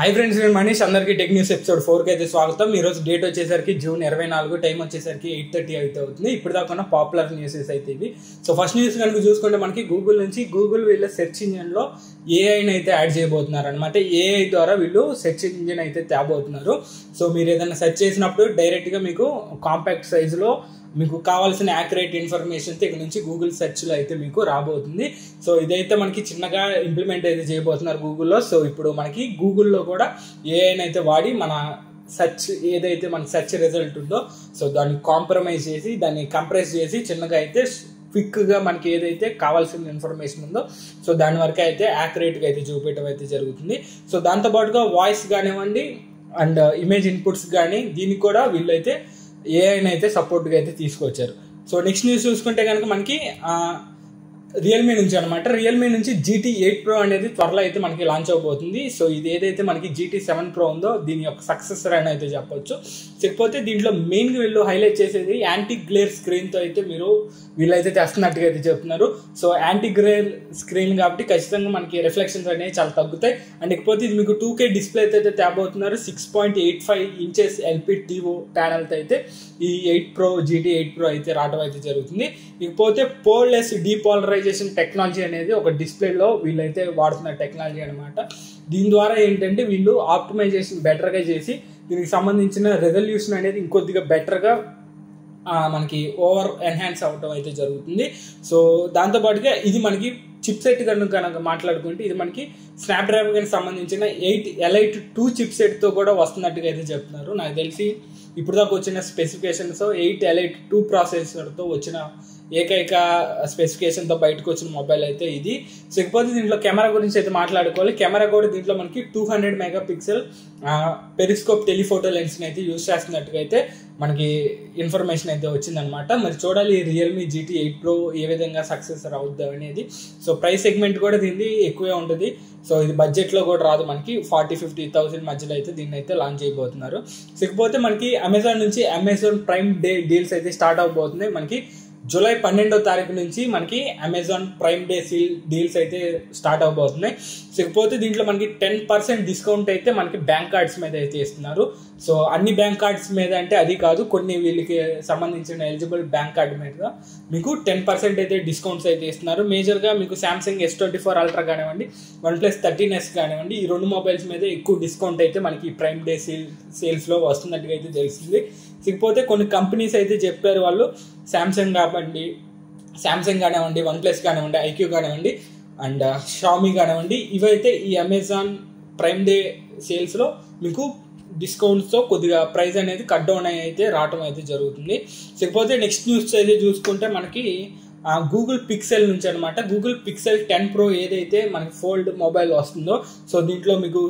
Hi friends నేను మనీష్ అందరికీ tech news episode 4 కి అయితే స్వాగతం। ఈ రోజు డేట్ వచ్చేసరికి జూన్ 24 టైం వచ్చేసరికి 8:30 అయితే అవుతుంది। ఇప్పుడు దాకా పాపులర్ న్యూసెస్ అయితే ఇవి। సో ఫస్ట్ న్యూస్ కనుక చూసుకుంటే మనకి గూగుల్ వీళ్ళ సెర్చ్ ఇంజిన్ లో ఏఐ ని అయితే యాడ్ చేయబోతున్నారు అన్నమాట। ఏఐ ద్వారా వీళ్ళు సెర్చ్ ఇంజిన్ అయితే తేబోతున్నారు। సో మీరు ఏదైనా సెర్చ్ చేసినప్పుడు డైరెక్ట్ గా మీకు కాంపాక్ట్ సైజ్ లో మీకు కావాల్సిన యాక్యురేట్ ఇన్ఫర్మేషన్ ఇక్కడ నుంచి గూగుల్ సెర్చ్ లో అయితే మీకు రాబోతుంది। సో ఇదైతే మనకి చిన్నగా ఇంప్లిమెంట్ అయితే చేయబోతున్నారు గూగుల్లో। సో ఇప్పుడు మనకి గూగుల్లో కూడా ఏఐని అయితే వాడి మన సెర్చ్ ఏదైతే మన సెర్చ్ రిజల్ట్ ఉందో సో దాన్ని కాంప్రమైజ్ చేసి దాన్ని కంప్రెస్ చేసి చిన్నగా అయితే క్విక్ గా మనకి ఏదైతే కావాల్సిన ఇన్ఫర్మేషన్ ఉందో సో దాని వరకు అయితే యాక్యురేట్ గా అయితే చూపించడం అయితే జరుగుతుంది। సో దాంతో పాటుగా వాయిస్ కానివ్వండి అండ్ ఇమేజ్ ఇన్పుట్స్ కానీ దీనికి కూడా వీళ్ళైతే ఏఐని అయితే సపోర్ట్గా అయితే తీసుకొచ్చారు। సో నెక్స్ట్ న్యూస్ చూసుకుంటే కనుక మనకి రియల్మీ నుంచి అనమాట। రియల్మీ నుంచి GT 8 Pro అనేది త్వరలో అయితే మనకి లాంచ్ అవబోతుంది। సో ఇది ఏదైతే మనకి GT 7 Pro ఉందో దీని యొక్క సక్సెసర్ అని అయితే చెప్పొచ్చు। చెప్పకపోతే దీంట్లో మెయిన్గా వీళ్ళు హైలైట్ చేసేది యాంటీ గ్లేర్ స్క్రీన్తో అయితే వీళ్ళైతే తెస్తున్నట్టుగా అయితే చెప్తున్నారు। సో యాంటీ గ్లేర్ స్క్రీన్ కాబట్టి ఖచ్చితంగా మనకి రిఫ్లెక్షన్స్ అనేవి చాలా తగ్గుతాయి। అండ్ ఇకపోతే ఇది మీకు 2K డిస్ప్లే అయితే తేబోతున్నారు। 6.85 ఇంచెస్ LPTO ప్యానల్తో అయితే ఈ GT 8 Pro అయితే రావడం అయితే జరుగుతుంది। ఇకపోతే పోల్లెస్ డీపోలరైజేషన్ టెక్నాలజీ అనేది ఒక డిస్ప్లేలో వీళ్ళైతే వాడుతున్న టెక్నాలజీ అనమాట। దీని ద్వారా ఏంటంటే వీళ్ళు ఆప్టిమైజేషన్ బెటర్గా చేసి దీనికి సంబంధించిన రెజల్యూషన్ అనేది ఇంకొద్దిగా బెటర్గా మనకి ఓవర్ ఎన్హాన్స్ అవ్వడం అయితే జరుగుతుంది। సో దాంతోపాటుగా ఇది మనకి చిప్ సెట్ కనుక మాట్లాడుకుంటే ఇది మనకి స్నాప్డ్రాగన్ సంబంధించిన 8 Elite 2 చిప్ సెట్తో కూడా వస్తున్నట్టుగా అయితే చెప్తున్నారు। నాకు తెలిసి ఇప్పుడు దాకా వచ్చిన స్పెసిఫికేషన్స్ 8 Elite 2 ప్రాసెసర్తో వచ్చిన ఏకైక స్పెసిఫికేషన్తో బయటకు వచ్చిన మొబైల్ అయితే ఇది। సో ఇకపోతే దీంట్లో కెమెరా గురించి అయితే మాట్లాడుకోవాలి। కెమెరా కూడా దీంట్లో మనకి 200 మెగాపిక్సెల్ పెరిస్కోప్ టెలిఫోటో లెన్స్ని అయితే యూజ్ చేస్తున్నట్టుగా అయితే మనకి ఇన్ఫర్మేషన్ అయితే వచ్చిందనమాట। మరి చూడాలి రియల్మీ GT 8 Pro ఏ విధంగా సక్సెసర్ అవుద్దాం అనేది। సో ప్రైస్ సెగ్మెంట్ కూడా దీన్ని ఎక్కువే ఉంటుంది। సో ఇది బడ్జెట్లో కూడా రాదు, మనకి 40-50,000 మధ్యలో అయితే దీన్ని అయితే లాంచ్ చేయబోతున్నారు। సో ఇకపోతే మనకి అమెజాన్ నుంచి అమెజాన్ ప్రైమ్ డే డీల్స్ అయితే స్టార్ట్ అవబోతున్నాయి। మనకి జూలై 12వ తారీఖు నుంచి మనకి అమెజాన్ ప్రైమ్ డే డీల్స్ అయితే స్టార్ట్ అవబోతున్నాయి। సో ఇకపోతే దీంట్లో మనకి 10% డిస్కౌంట్ అయితే మనకి బ్యాంక్ కార్డ్స్ మీద అయితే ఇస్తున్నారు। సో అన్ని బ్యాంక్ కార్డ్స్ మీద అంటే అది కాదు, కొన్ని వీళ్ళకి సంబంధించిన ఎలిజిబుల్ బ్యాంక్ కార్డ్ మీద మీకు 10% అయితే డిస్కౌంట్స్ అయితే ఇస్తున్నారు। మేజర్గా మీకు సామ్సంగ్ S24 Ultra కానివ్వండి, OnePlus 13s కానివ్వండి, ఈ రెండు మొబైల్స్ మీద ఎక్కువ డిస్కౌంట్ అయితే మనకి ప్రైమ్ డే సేల్స్లో వస్తున్నట్టుగా అయితే తెలుస్తుంది। ఇకపోతే కొన్ని కంపెనీస్ అయితే చెప్పారు వాళ్ళు, సామ్సంగ్ కానివ్వండి, OnePlus కానివ్వండి, IQ కానివ్వండి అండ్ షామీ కానివ్వండి, ఇవైతే ఈ అమెజాన్ ప్రైమ్ డే సేల్స్లో మీకు డిస్కౌంట్స్తో కొద్దిగా ప్రైస్ అనేది కట్ డౌన్ అయితే రావటం అయితే జరుగుతుంది। ఇకపోతే నెక్స్ట్ న్యూస్ అయితే చూసుకుంటే మనకి గూగుల్ పిక్సెల్ నుంచి అనమాట। గూగుల్ పిక్సెల్ 10 Pro ఏదైతే మనకి ఫోల్డ్ మొబైల్ వస్తుందో సో దీంట్లో మీకు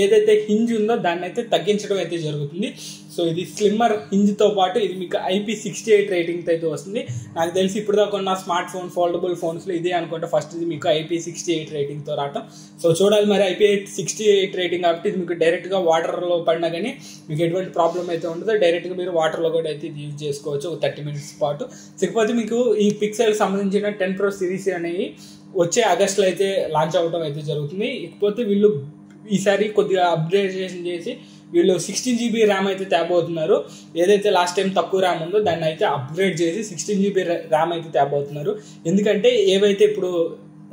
ఏదైతే హింజ్ ఉందో దాన్ని అయితే తగ్గించడం అయితే జరుగుతుంది। సో ఇది స్లిమ్మర్ హింజ్తో పాటు ఇది మీకు IP68 రేటింగ్తో అయితే వస్తుంది। నాకు తెలిసి ఇప్పుడు దాకా ఉన్న స్మార్ట్ ఫోన్ ఫోల్డబుల్ ఫోన్స్లో ఇదే అనుకుంటే ఫస్ట్ ఇది మీకు IP68 రేటింగ్తో రావటం। సో చూడాలి మరి IP68 రేటింగ్ కాబట్టి ఇది మీకు డైరెక్ట్గా వాటర్లో పడినా కానీ మీకు ఎటువంటి ప్రాబ్లం అయితే ఉండదో, డైరెక్ట్గా మీరు వాటర్లో కూడా అయితే ఇది యూజ్ చేసుకోవచ్చు ఒక 30 మినిట్స్ పాటు। ఇకపోతే మీకు ఈ పిక్సెల్ సంబంధించిన 10 Pro సిరీస్ అనేవి వచ్చే ఆగస్టులో అయితే లాంచ్ అవ్వడం అయితే జరుగుతుంది। ఇకపోతే వీళ్ళు ఈసారి కొద్దిగా అప్గ్రేడేషన్ చేసి వీళ్ళు 16GB ర్యామ్ అయితే తేబోతున్నారు। ఏదైతే లాస్ట్ టైం తక్కువ ర్యామ్ ఉందో దాన్ని అయితే అప్గ్రేడ్ చేసి 16GB ర్యామ్ అయితే తేబోతున్నారు। ఎందుకంటే ఏవైతే ఇప్పుడు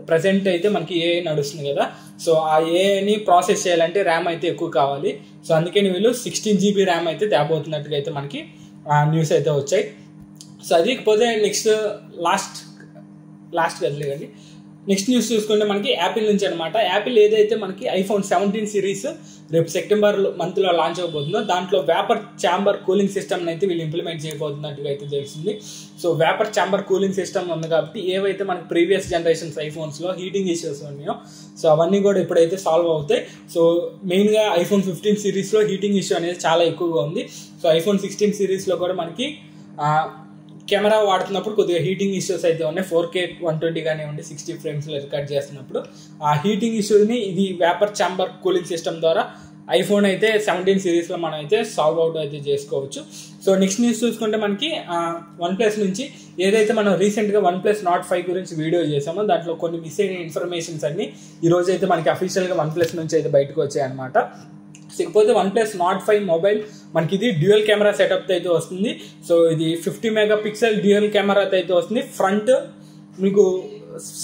ప్రజెంట్ అయితే మనకి ఏఐ నడుస్తుంది కదా, సో ఆ ఏఐని ప్రాసెస్ చేయాలంటే ర్యామ్ అయితే ఎక్కువ కావాలి। సో అందుకని వీళ్ళు 16GB ర్యామ్ అయితే తేబోతున్నట్టుగా అయితే మనకి న్యూస్ అయితే వచ్చాయి। సో అది ఇకపోతే లాస్ట్ కదలేదండి నెక్స్ట్ న్యూస్ చూసుకుంటే మనకి యాపిల్ నుంచి అనమాట। యాపిల్ ఏదైతే మనకి iPhone 17 సిరీస్ రేపు సెప్టెంబర్ మంత్లో లాంచ్ అవబోతుందో దాంట్లో వేపర్ ఛాంబర్ కూలింగ్ సిస్టమ్ అయితే వీళ్ళు ఇంప్లిమెంట్ చేయబోతున్నట్టుగా అయితే తెలిసింది। So vapour chamber cooling system ఉంది కాబట్టి ఏవైతే మనకి ప్రీవియస్ జనరేషన్స్ ఐఫోన్స్లో హీటింగ్ ఇష్యూస్ ఉన్నాయో సో అవన్నీ కూడా ఇప్పుడైతే సాల్వ్ అవుతాయి। సో మెయిన్గా iPhone 15 సిరీస్లో హీటింగ్ ఇష్యూ అనేది చాలా ఎక్కువగా ఉంది। సో iPhone 16 సిరీస్లో కూడా మనకి కెమెరా వాడుతున్నప్పుడు కొద్దిగా హీటింగ్ ఇష్యూస్ అయితే ఉన్నాయి। 4K 120 కానివ్వండి 60 ఫ్రేమ్స్లో రికార్డ్ చేస్తున్నప్పుడు ఆ హీటింగ్ ఇష్యూని ఇది వేపర్ ఛాంబర్ కూలింగ్ సిస్టమ్ ద్వారా ఐఫోన్ అయితే 17 సిరీస్లో మనం అయితే సాల్వ్ అవుట్ అయితే చేసుకోవచ్చు। సో నెక్స్ట్ న్యూస్ చూసుకుంటే మనకి OnePlus నుంచి ఏదైతే మనం రీసెంట్గా OnePlus Nord 5 గురించి వీడియో చేసామో దాంట్లో కొన్ని మిస్ అయిన ఇన్ఫర్మేషన్స్ అన్ని ఈరోజు అయితే మనకి అఫీషియల్గా OnePlus నుంచి అయితే బయటకు వచ్చాయి అనమాట। ఇకపోతే OnePlus Nord 5 మొబైల్ మనకి ఇది డ్యూయల్ కెమెరా సెటప్ అయితే వస్తుంది. సో ఇది 50 మెగాపిక్సెల్ డ్యూయల్ కెమెరా అయితే వస్తుంది. ఫ్రంట్ మీకు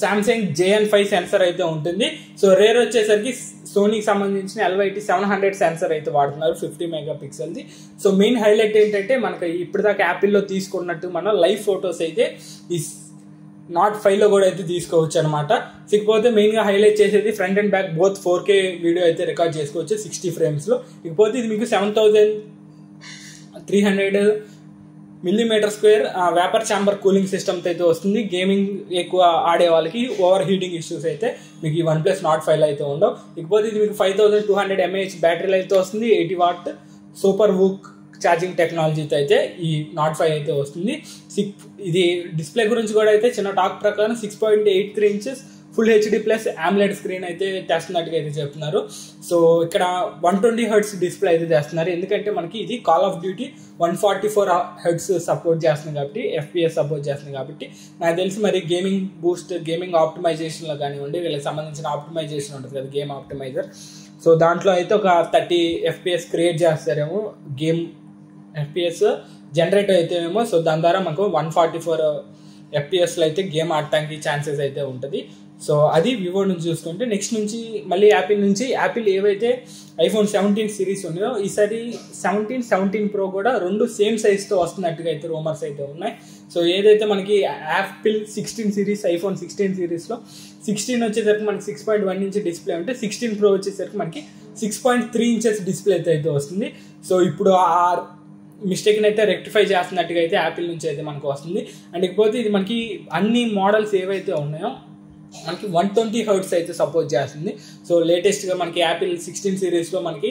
సామ్సంగ్ JN5 సెన్సర్ అయితే ఉంటుంది. సో రేర్ వచ్చేసరికి సోనీకి సంబంధించిన LYT700 సెన్సర్ అయితే వాడుతున్నారు 50 మెగాపిక్సెల్ది. సో మెయిన్ హైలైట్ ఏంటంటే మనకి ఇప్పటిదాకా యాపిల్లో తీసుకున్నట్టు మన లైవ్ ఫొటోస్ అయితే ఈ Nord 5లో కూడా అయితే తీసుకోవచ్చు అనమాట. ఇకపోతే మెయిన్గా హైలైట్ చేసేది front and back both 4K video అయితే రికార్డ్ చేసుకోవచ్చు 60 ఫ్రేమ్స్లో. ఇకపోతే ఇది మీకు 7300 millimetre square vapour chamber cooling సిస్టమ్తో అయితే వస్తుంది. గేమింగ్ ఎక్కువ ఆడే వాళ్ళకి ఓవర్ హీటింగ్ ఇష్యూస్ అయితే మీకు ఈ OnePlus Nord 5 అయితే ఉండవు. ఇకపోతే ఇది మీకు 5200 mAh బ్యాటరీలో అయితే వస్తుంది. 80 వాట్ సూపర్ వూక్ ఛార్జింగ్ టెక్నాలజీతో అయితే ఈ Nord 5 అయితే వస్తుంది. ఇది డిస్ప్లే గురించి కూడా అయితే చిన్న టాక్ ప్రకారం 6.83 inches full HD plus AMOLED screen అయితే తెస్తున్నట్టుగా అయితే చెప్తున్నారు. సో ఇక్కడ 120 Hz డిస్ప్లే అయితే తెస్తున్నారు. ఎందుకంటే మనకి ఇది call of duty 144 Hz support చేస్తుంది కాబట్టి, FPS సపోర్ట్ చేస్తుంది కాబట్టి నాకు తెలిసి మరి గేమింగ్ బూస్ట్, గేమింగ్ ఆప్టిమైజేషన్లో కానివ్వండి, వీళ్ళకి సంబంధించిన ఆప్టిమైజేషన్ ఉంటుంది కదా గేమ్ ఆప్టిమైజర్. సో దాంట్లో అయితే ఒక 30 FPS క్రియేట్ చేస్తారేమో, గేమ్ FPS జనరేట్ అయితేనేమో. సో దాని ద్వారా మనకు 144 FPSలో అయితే గేమ్ ఆడటానికి ఛాన్సెస్ అయితే ఉంటుంది. సో అది వివో నుంచి చూసుకుంటే, నెక్స్ట్ నుంచి మళ్ళీ యాపిల్ ఏవైతే iPhone 17 సిరీస్ ఉన్నాయో ఈసారి 17 Pro కూడా రెండు సేమ్ సైజ్తో వస్తున్నట్టుగా అయితే రూమర్స్ అయితే ఉన్నాయి. సో ఏదైతే మనకి యాపిల్ 16 సిరీస్, iPhone 16 సిరీస్లో 16 వచ్చేసరికి మనకి 6.1 ఇంచ్ డిస్ప్లే ఉంటే 16 Pro వచ్చేసరికి మనకి 6.3 ఇంచెస్ డిస్ప్లే అయితే వస్తుంది. సో ఇప్పుడు ఆ మిస్టేక్ని అయితే రెక్టిఫై చేస్తున్నట్టుగా అయితే యాపిల్ నుంచి అయితే మనకు వస్తుంది. అండ్ ఇకపోతే ఇది మనకి అన్ని మోడల్స్ ఏవైతే ఉన్నాయో మనకి 120 Hz అయితే సపోర్ట్ చేస్తుంది. సో లేటెస్ట్గా మనకి యాపిల్ 16 సిరీస్లో మనకి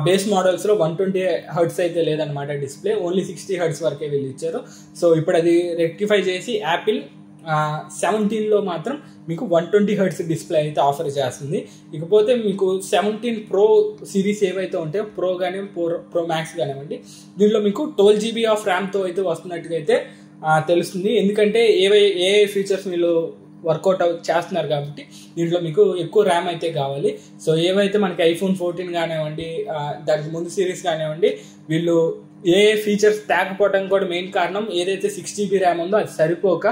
బేస్ మోడల్స్లో 120 Hz అయితే లేదనమాట డిస్ప్లే, ఓన్లీ 60 Hz వరకే వీళ్ళు ఇచ్చారు. సో ఇప్పుడు అది రెక్టిఫై చేసి యాపిల్ 17లో మాత్రం మీకు 120 Hz డిస్ప్లే అయితే ఆఫర్ చేస్తుంది. ఇకపోతే మీకు 17 Pro సిరీస్ ఏవైతే ఉంటాయో, ప్రో కానీ ప్రో మ్యాక్స్ కానివ్వండి, దీనిలో మీకు 12 GB ఆఫ్ ర్యామ్తో అయితే వస్తున్నట్టుగా అయితే తెలుస్తుంది. ఎందుకంటే ఏ ఫీచర్స్ వీళ్ళు వర్కౌట్ చేస్తున్నారు కాబట్టి దీంట్లో మీకు ఎక్కువ ర్యామ్ అయితే కావాలి. సో ఏవైతే మనకి iPhone 14 కానివ్వండి, దానికి ముందు సిరీస్ కానివ్వండి, వీళ్ళు ఏ ఫీచర్స్ తేకపోవడం కూడా మెయిన్ కారణం ఏదైతే 6 GB ర్యామ్ ఉందో అది సరిపోక.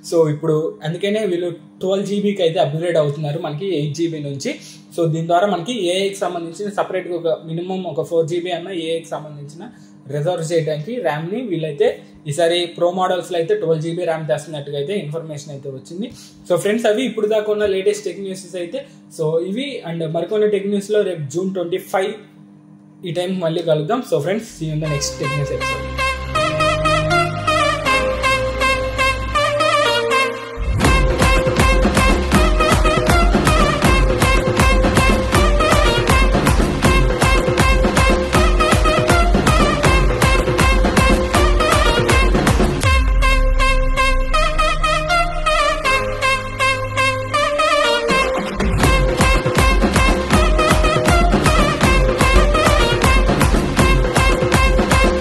సో ఇప్పుడు అందుకనే వీళ్ళు 12 GBకి అయితే అప్గ్రేడ్ అవుతున్నారు మనకి 8 GB నుంచి. సో దీని ద్వారా మనకి ఏఐకి సంబంధించిన సపరేట్గా ఒక మినిమం ఒక 4 GB అన్న ఏఐకి సంబంధించిన రిజర్వ్ చేయడానికి ర్యామ్ని వీళ్ళైతే ఈసారి ప్రో మోడల్స్లో అయితే 12 GB ర్యామ్ తెస్తున్నట్టుగా అయితే ఇన్ఫర్మేషన్ అయితే వచ్చింది. సో ఫ్రెండ్స్, అవి ఇప్పుడు దాకా ఉన్న లేటెస్ట్ టెక్ న్యూసెస్ అయితే. సో ఇవి అండ్ మరికొన్ని టెక్ న్యూస్లో రేపు June 25 ఈ టైంకి మళ్ళీ కలుద్దాం. So friends, see you in the next tech news episode.